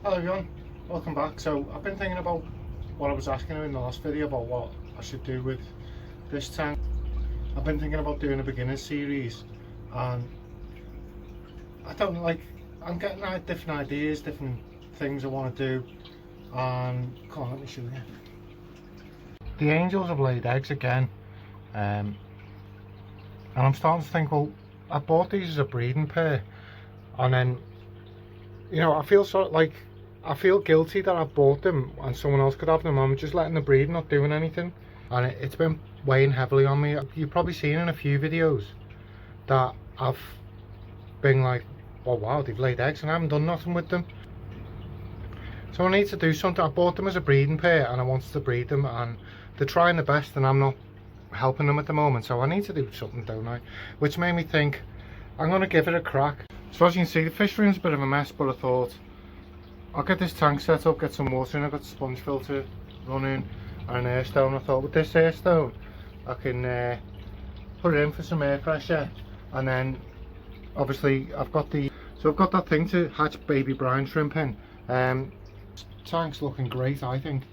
Hello everyone, welcome back. So I've been thinking about what I was asking you in the last video about what I should do with this tank. I've been thinking about doing a beginner series, and I don't know, like, I'm getting different ideas, different things I want to do, and come on, let me show you. The angels have laid eggs again, and I'm starting to think, well, I bought these as a breeding pair, and then, you know, I feel sort of like, I feel guilty that I bought them and someone else could have them. I'm just letting them breed, not doing anything, and it's been weighing heavily on me. You've probably seen in a few videos that I've been like, oh wow, they've laid eggs and I haven't done nothing with them. So I need to do something. I bought them as a breeding pair and I wanted to breed them, and they're trying the best and I'm not helping them at the moment, so I need to do something, don't I? Which made me think I'm going to give it a crack. So as you can see, the fish room's a bit of a mess, but I thought I'll get this tank set up, get some water in. I've got the sponge filter running and an air stone. I thought with this air stone I can put it in for some air pressure, and then obviously I've got that thing to hatch baby brine shrimp in. Tank's looking great, I think.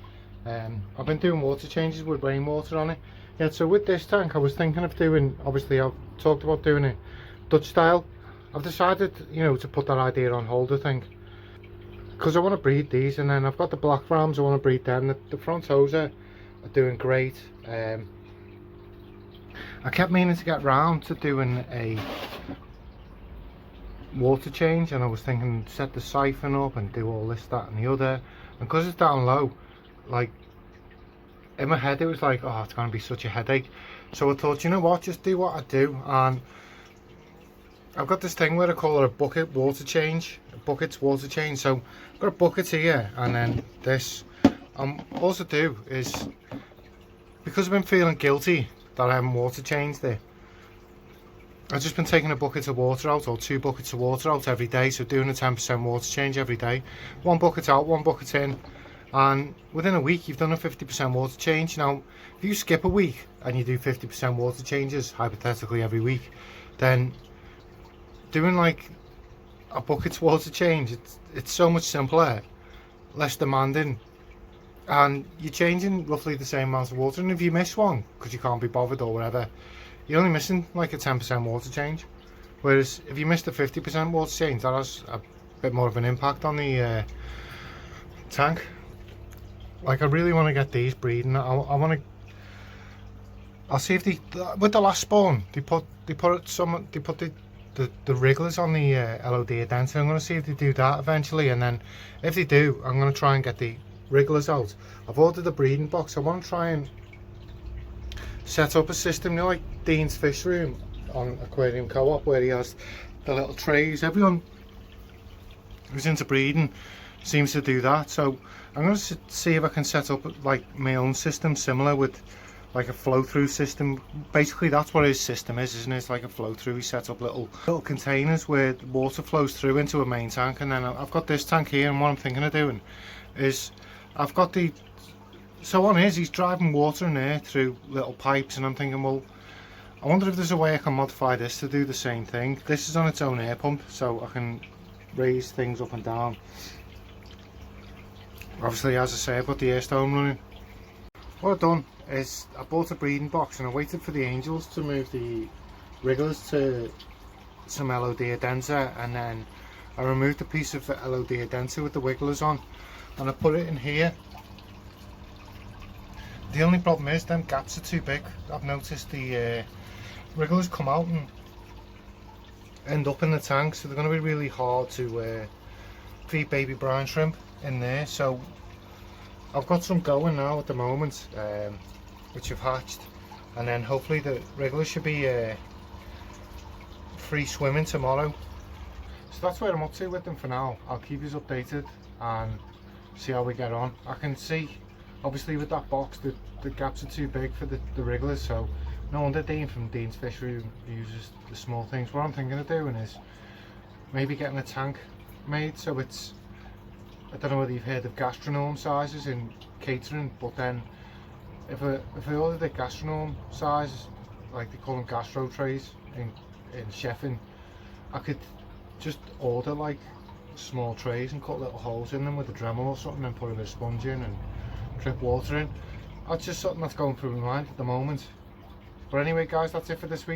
I've been doing water changes with rainwater on it. Yeah, so with this tank I was thinking of doing, obviously I've talked about doing it Dutch style. I've decided, you know, to put that idea on hold, I think, because I want to breed these, and then I've got the black rams, I want to breed them. The front toes are doing great. I kept meaning to get round to doing a water change, and I was thinking set the siphon up and do all this, that and the other, and because it's down low, like, in my head it was like, oh, it's going to be such a headache. So I thought, you know what, just do what I do. And I've got this thing where I call it a bucket's water change. So I've got a bucket here, and then this. Also do is, because I've been feeling guilty that I haven't water changed it, I've just been taking a bucket of water out, or 2 buckets of water out every day. So doing a 10% water change every day. 1 bucket out, 1 bucket in, and within a week you've done a 50% water change. Now if you skip a week and you do 50% water changes hypothetically every week, then doing like a bucket's water change, it's so much simpler, less demanding, and you're changing roughly the same amount of water. And if you miss one because you can't be bothered or whatever, you're only missing like a 10% water change. Whereas if you missed a 50% water change, that has a bit more of an impact on the tank. Like, I really want to get these breeding. I'll see if they, with the last spawn, they put the wrigglers on the LOD addenser. I'm going to see if they do that eventually, and then if they do, I'm going to try and get the wrigglers out. I've ordered a breeding box. I want to try and set up a system, you know, like Dean's Fish Room on Aquarium Co-op, where he has the little trays. Everyone who's into breeding seems to do that. So I'm going to see if I can set up like my own system similar, with like a flow-through system. Basically that's what his system is, isn't it? It's like a flow-through. He sets up little containers where the water flows through into a main tank, and then I've got this tank here, and what I'm thinking of doing is I've got the, so on his, he's driving water in there through little pipes, and I'm thinking, well, I wonder if there's a way I can modify this to do the same thing. This is on its own air pump, so I can raise things up and down. Obviously, as I say, I've got the air stone running. What I've done is I bought a breeding box, and I waited for the angels to move the wrigglers to some LOD addenser, and then I removed a piece of LOD addenser with the wigglers on, and I put it in here. The only problem is them gaps are too big. I've noticed the wrigglers come out and end up in the tank, so they're going to be really hard to feed baby brine shrimp in there. So I've got some going now at the moment, which have hatched, and then hopefully the wrigglers should be free swimming tomorrow. So that's where I'm up to with them for now. I'll keep you updated and see how we get on. I can see, obviously with that box, the gaps are too big for the wrigglers, so no wonder Dean from Dean's Fish Room uses the small things. What I'm thinking of doing is maybe getting a tank made so it's, I don't know whether you've heard of gastronome sizes in catering, but then if I order the gastronome size, like they call them gastro trays in chefing, I could just order like small trays and cut little holes in them with a Dremel or something and put a bit of sponge in and drip water in. That's just something that's going through my mind at the moment. But anyway guys, that's it for this week.